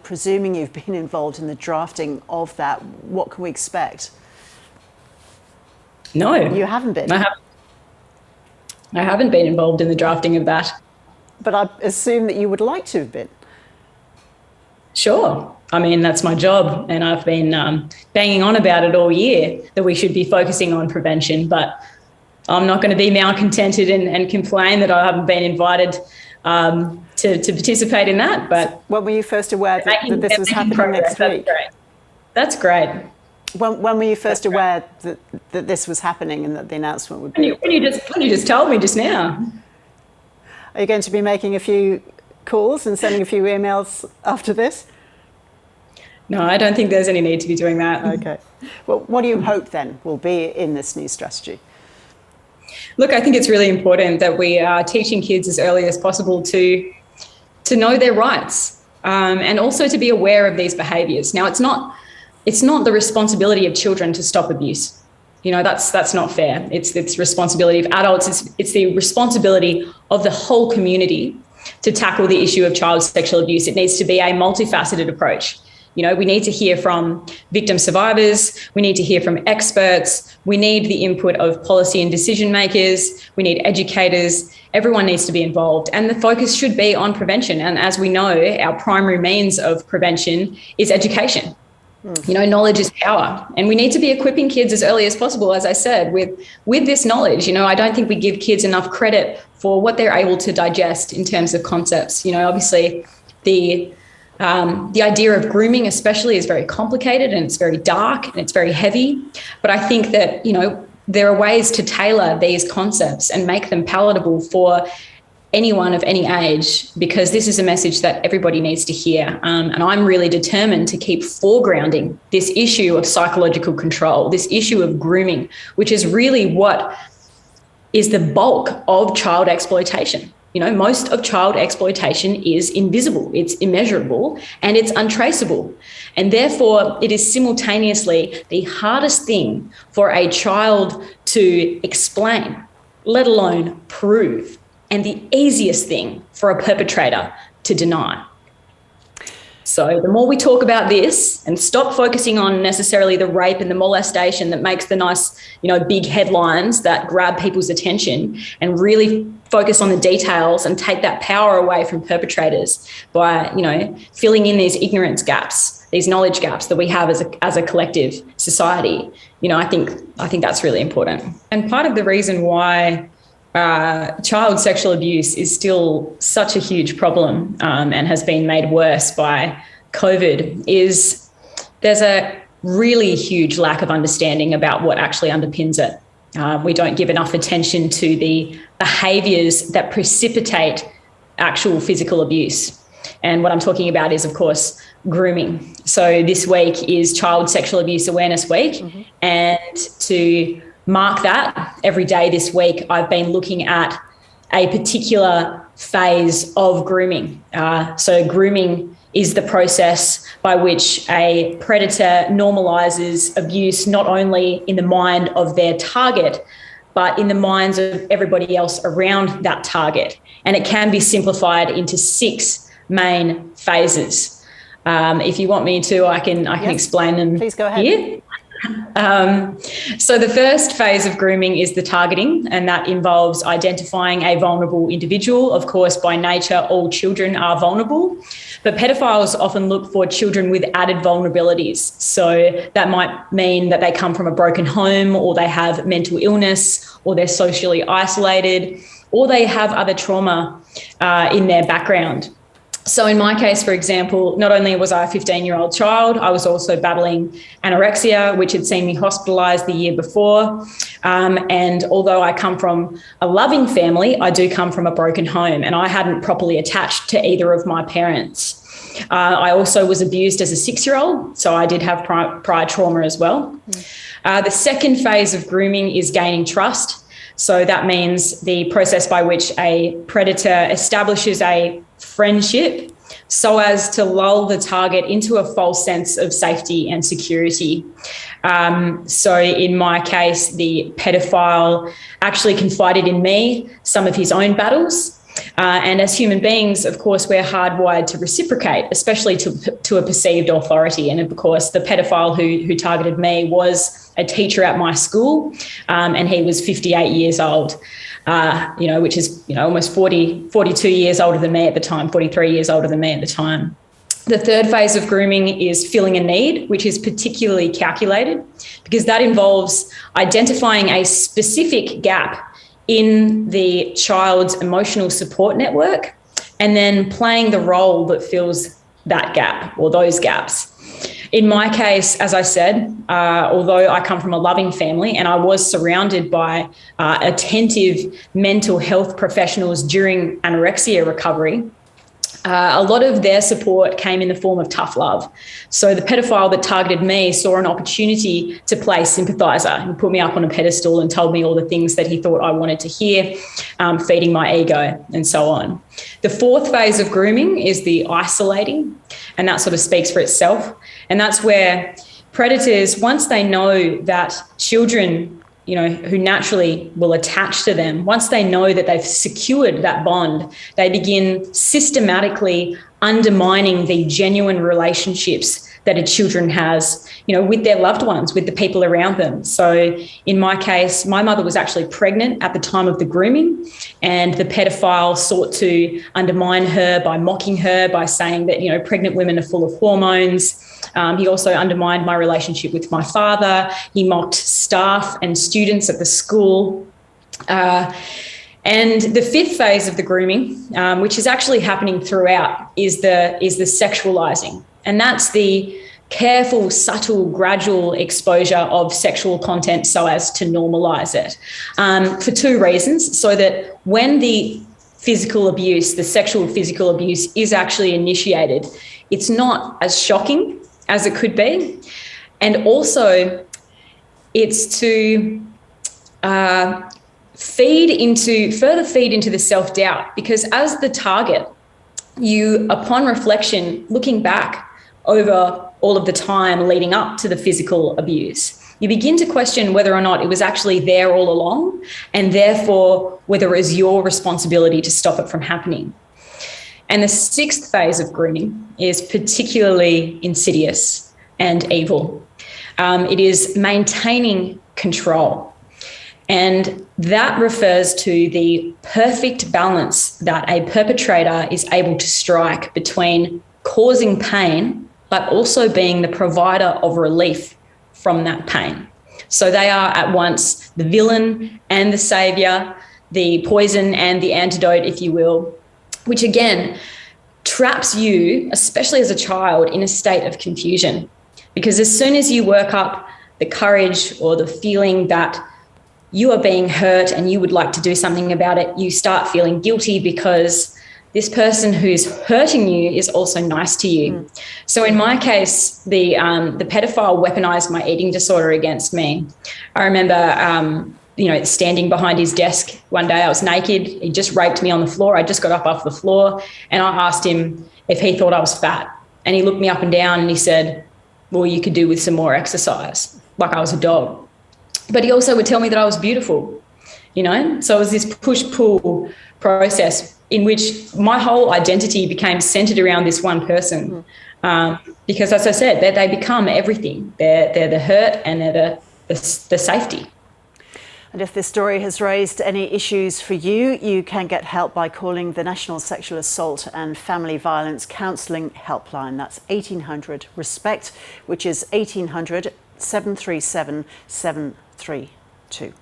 presuming you've been involved in the drafting of that, what can we expect? No. You haven't been? I haven't been involved in the drafting of that. But I assume that you would like to have been. Sure. I mean, that's my job, and I've been banging on about it all year that we should be focusing on prevention, but I'm not going to be malcontented and complain that I haven't been invited to participate in that. But when were you first aware that this was happening next week? That's great. When were you first aware that this was happening and that the announcement would be? When you just told me just now. Are you going to be making a few calls and sending a few emails after this? No, I don't think there's any need to be doing that. Okay. Well, what do you hope then will be in this new strategy? Look, I think it's really important that we are teaching kids as early as possible to know their rights and also to be aware of these behaviours. Now, it's not the responsibility of children to stop abuse. You know, that's not fair. It's the responsibility of adults. It's the responsibility of the whole community to tackle the issue of child sexual abuse. It needs to be a multifaceted approach. You know, we need to hear from victim survivors. We need to hear from experts. We need the input of policy and decision makers. We need educators. Everyone needs to be involved. And the focus should be on prevention. And as we know, our primary means of prevention is education. You know, knowledge is power, and we need to be equipping kids as early as possible, as I said, with this knowledge. You know, I don't think we give kids enough credit for what they're able to digest in terms of concepts. You know, obviously the idea of grooming especially is very complicated, and it's very dark and it's very heavy. But I think that, you know, there are ways to tailor these concepts and make them palatable for anyone of any age, because this is a message that everybody needs to hear. And I'm really determined to keep foregrounding this issue of psychological control, this issue of grooming, which is really what is the bulk of child exploitation. You know, most of child exploitation is invisible, it's immeasurable, and it's untraceable. And therefore, it is simultaneously the hardest thing for a child to explain, let alone prove, and the easiest thing for a perpetrator to deny. So the more we talk about this and stop focusing on necessarily the rape and the molestation that makes the nice, you know, big headlines that grab people's attention, and really focus on the details and take that power away from perpetrators by, you know, filling in these ignorance gaps, these knowledge gaps that we have as a collective society. You know, I think that's really important. And part of the reason why child sexual abuse is still such a huge problem and has been made worse by COVID is there's a really huge lack of understanding about what actually underpins it. We don't give enough attention to the behaviours that precipitate actual physical abuse. And what I'm talking about is, of course, grooming. So this week is Child Sexual Abuse Awareness Week. Mm-hmm. And to mark that, every day this week, I've been looking at a particular phase of grooming. So grooming is the process by which a predator normalises abuse, not only in the mind of their target, but in the minds of everybody else around that target. And it can be simplified into 6 main phases. If you want me to, I can explain them. Please go ahead. Here. So the first phase of grooming is the targeting, and that involves identifying a vulnerable individual. Of course, by nature, all children are vulnerable, but pedophiles often look for children with added vulnerabilities. So that might mean that they come from a broken home, or they have mental illness, or they're socially isolated, or they have other trauma in their background. So in my case, for example, not only was I a 15-year-old child, I was also battling anorexia, which had seen me hospitalised the year before. And although I come from a loving family, I do come from a broken home, and I hadn't properly attached to either of my parents. I also was abused as a 6-year-old, so I did have prior trauma as well. The second phase of grooming is gaining trust. So that means the process by which a predator establishes a friendship so as to lull the target into a false sense of safety and security. So in my case, the pedophile actually confided in me some of his own battles, And as human beings, of course, we're hardwired to reciprocate, especially to a perceived authority. And of course, the pedophile who targeted me was a teacher at my school, and he was 58 years old, which is, almost 42 years older than me at the time, 43 years older than me at the time. The third phase of grooming is filling a need, which is particularly calculated because that involves identifying a specific gap in the child's emotional support network and then playing the role that fills that gap or those gaps. In my case, as I said, although I come from a loving family and I was surrounded by attentive mental health professionals during anorexia recovery, a lot of their support came in the form of tough love. So the pedophile that targeted me saw an opportunity to play sympathiser. He put me up on a pedestal and told me all the things that he thought I wanted to hear, feeding my ego and so on. The fourth phase of grooming is the isolating, and that sort of speaks for itself. And that's where predators, once they know that children who naturally will attach to them, once they know that they've secured that bond, they begin systematically undermining the genuine relationships that a children has, with their loved ones, with the people around them. So in my case, my mother was actually pregnant at the time of the grooming, and the pedophile sought to undermine her by mocking her, by saying that, pregnant women are full of hormones. He also undermined my relationship with my father. He mocked staff and students at the school. And the fifth phase of the grooming, which is actually happening throughout, is the sexualizing. And that's the careful, subtle, gradual exposure of sexual content so as to normalize it, for two reasons. So that when the physical abuse, the sexual physical abuse is actually initiated, it's not as shocking as it could be. And also it's to further feed into the self-doubt, because as the target, you, upon reflection, looking back over all of the time leading up to the physical abuse, you begin to question whether or not it was actually there all along, and therefore whether it is your responsibility to stop it from happening. And the sixth phase of grooming is particularly insidious and evil. It is maintaining control. And that refers to the perfect balance that a perpetrator is able to strike between causing pain, but also being the provider of relief from that pain. So they are at once the villain and the saviour, the poison and the antidote, if you will, which again traps you, especially as a child, in a state of confusion. Because as soon as you work up the courage or the feeling that you are being hurt and you would like to do something about it, you start feeling guilty because this person who's hurting you is also nice to you. So in my case, the pedophile weaponized my eating disorder against me. I remember standing behind his desk one day. I was naked. He just raped me on the floor. I just got up off the floor, and I asked him if he thought I was fat. And he looked me up and down and he said, well, you could do with some more exercise, like I was a dog. But he also would tell me that I was beautiful, So it was this push-pull process in which my whole identity became centered around this one person. Because, as I said, they become everything. They're the hurt and they're the safety. And if this story has raised any issues for you, you can get help by calling the National Sexual Assault and Family Violence Counselling Helpline. That's 1800 RESPECT, which is 1800 737 732.